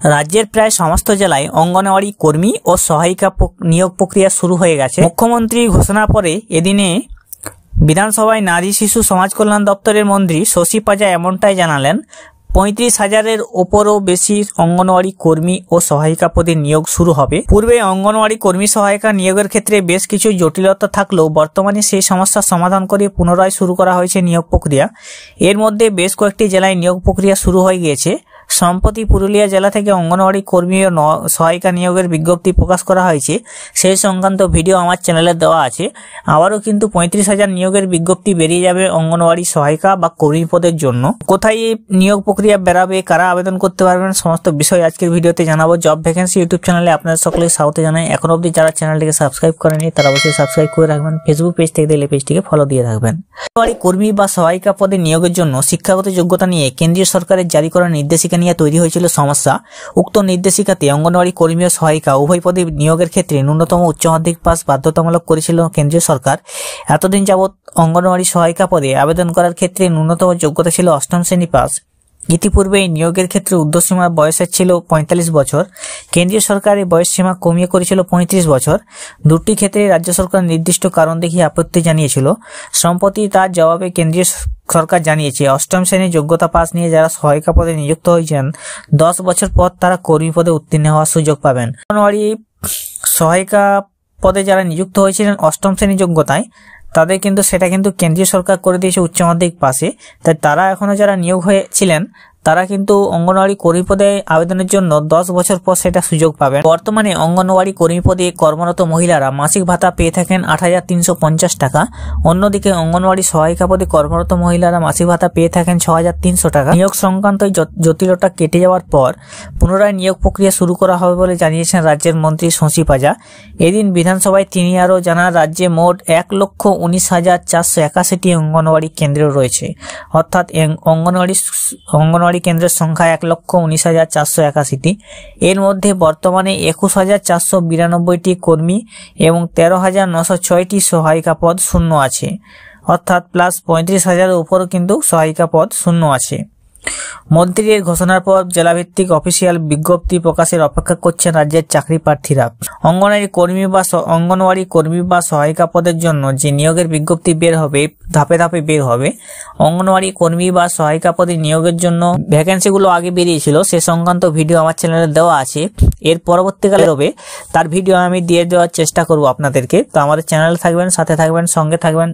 রাজ্যের প্রায় সমস্ত জেলায় অঙ্গনওয়াড়ি কর্মী ও সহায়িকা নিয়োগ প্রক্রিয়া শুরু হয়ে গেছে। মুখ্যমন্ত্রী ঘোষণা পরে এদিনে বিধানসভায় নারী শিশু সমাজ কল্যাণ দপ্তরের মন্ত্রী শশী পাজা এমনটাই জানালেন। 35,000-এর ওপরও বেশি অঙ্গনওয়াড়ি কর্মী ও সহায়িকা পদে নিয়োগ শুরু হবে। পূর্বে অঙ্গনওয়াড়ি কর্মী সহায়িকা নিয়োগের ক্ষেত্রে বেশ কিছু জটিলতা থাকলেও বর্তমানে সেই সমস্যার সমাধান করে পুনরায় শুরু করা হয়েছে নিয়োগ প্রক্রিয়া। এর মধ্যে বেশ কয়েকটি জেলায় নিয়োগ প্রক্রিয়া শুরু হয়ে গিয়েছে। সম্প্রতি পুরুলিয়া জেলা থেকে অঙ্গনওয়াড়ি কর্মী ও সহায়িকা নিয়োগের বিজ্ঞপ্তি প্রকাশ করা হয়েছে। সেই সংক্রান্ত ভিডিও আমার চ্যানেলে দেওয়া আছে। আবারও কিন্তু 35,000 নিয়োগের বিজ্ঞপ্তি বেরিয়ে যাবে অঙ্গনওয়াড়ি সহায়িকা বা কর্মী পদের জন্য। কোথায় এই নিয়োগ প্রক্রিয়া বেরাবে, কারা আবেদন করতে পারবেন, সমস্ত বিষয় আজকের ভিডিওতে জানাবো। জব ভ্যাকেন্সি ইউটিউব চ্যানেলে আপনাদের সকলের স্বাগত জানাই। এখন অবধি যারা চ্যানেলটিকে সাবস্ক্রাইব করেনি তারা অবশ্যই সাবস্ক্রাইব করে রাখবেন। ফেসবুক পেজ থেকে দেখলে পেজটিকে ফলো দিয়ে রাখবেন। অঙ্গনওয়াড়ি কর্মী বা সহায়িকা পদে নিয়োগের জন্য শিক্ষাগত যোগ্যতা নিয়ে কেন্দ্রীয় সরকারের জারি করা নির্দেশিকা নিয়ে তৈরি হয়েছিল সমস্যা। উক্ত নির্দেশিকাতে অঙ্গনওয়াড়ি কর্মী ও সহায়িকা উভয় পদে নিয়োগের ক্ষেত্রে ন্যূনতম উচ্চ মাধ্যমিক পাস বাধ্যতামূলক করেছিল কেন্দ্রীয় সরকার। এতদিন যাবৎ অঙ্গনওয়াড়ি সহায়িকা পদে আবেদন করার ক্ষেত্রে ন্যূনতম যোগ্যতা ছিল 8ম শ্রেণী পাস। ইতিপূর্বে এই নিয়োগের ক্ষেত্রে ঊর্ধ্বসীমা বয়সের ছিল 45 বছর। কেন্দ্রীয় সরকার এই বয়স সীমা কমিয়ে করেছিল 35 বছর। দুটি ক্ষেত্রে রাজ্য সরকার নির্দিষ্ট কারণ দেখিয়ে আপত্তি জানিয়েছিল। সম্প্রতি তার জবাবে কেন্দ্রীয় সরকার জানিয়েছে 8ম শ্রেণীর যোগ্যতা পাস নিয়ে যারা সহায়িকা পদে নিযুক্ত হয়েছেন 10 বছর পর তারা কর্মী পদে উত্তীর্ণ হওয়ার সুযোগ পাবেন। অঙ্গনওয়াড়ি সহায়িকা পদে যারা নিযুক্ত হয়েছিলেন 8ম শ্রেণীর যোগ্যতায়, তাদের কিন্তু সেটা কিন্তু কেন্দ্রীয় সরকার করে দিয়েছে উচ্চ মাধ্যমিক পাশে। তাই তারা এখনো যারা নিয়োগ হয়েছিলেন তারা কিন্তু অঙ্গনওয়াড়ি কর্মী পদে আবেদনের জন্য 10 বছর পর সেটা সুযোগ পাবেন। বর্তমানে অঙ্গনওয়াড়ি কর্মী পদে কর্মরত মহিলারা মাসিক ভাতা পেয়ে থাকেন 8,350 টাকা। অন্যদিকে অঙ্গনওয়াড়ি সহায়িকা পদে কর্মরত মহিলারা মাসিক ভাতা পেয়ে থাকেন 6,300 টাকা। নিয়োগ সংক্রান্ত জটিলতা কেটে যাওয়ার পর পুনরায় নিয়োগ প্রক্রিয়া শুরু করা হবে বলে জানিয়েছেন রাজ্যের মন্ত্রী শশী পাজা। এদিন বিধানসভায় তিনি আরও জানান, রাজ্যে মোট 1,19,481টি অঙ্গনওয়াড়ি কেন্দ্র রয়েছে। অর্থাৎ অঙ্গনওয়াড়ি কেন্দ্রের সংখ্যা 1,19,481টি। এর মধ্যে বর্তমানে 21,492টি কর্মী এবং 13,906টি সহায়িকা পদ শূন্য আছে। অর্থাৎ প্লাস 35,000-এর উপরও কিন্তু সহায়িকা পদ শূন্য আছে। মন্ত্রীর ঘোষণার পর জেলাভিত্তিক অফিসিয়াল বিজ্ঞপ্তি প্রকাশের অপেক্ষা করছেন রাজ্যের চাকরি প্রার্থীরা। অঙ্গনওয়াড়ি কর্মী বা সহায়িকা পদের জন্য যে নিয়োগের বিজ্ঞপ্তি বের হবে, ধাপে ধাপে বের হবে। অঙ্গনওয়াড়ি কর্মী বা সহায়িকা পদে নিয়োগের জন্য ভ্যাকেন্সিগুলো আগে বেরিয়েছিল, সে সংক্রান্ত ভিডিও আমার চ্যানেলে দেওয়া আছে। এর পরবর্তীকালে হবে তার ভিডিও আমি দিয়ে দেওয়ার চেষ্টা করব আপনাদেরকে। তো আমাদের চ্যানেলে থাকবেন, সাথে থাকবেন, সঙ্গে থাকবেন।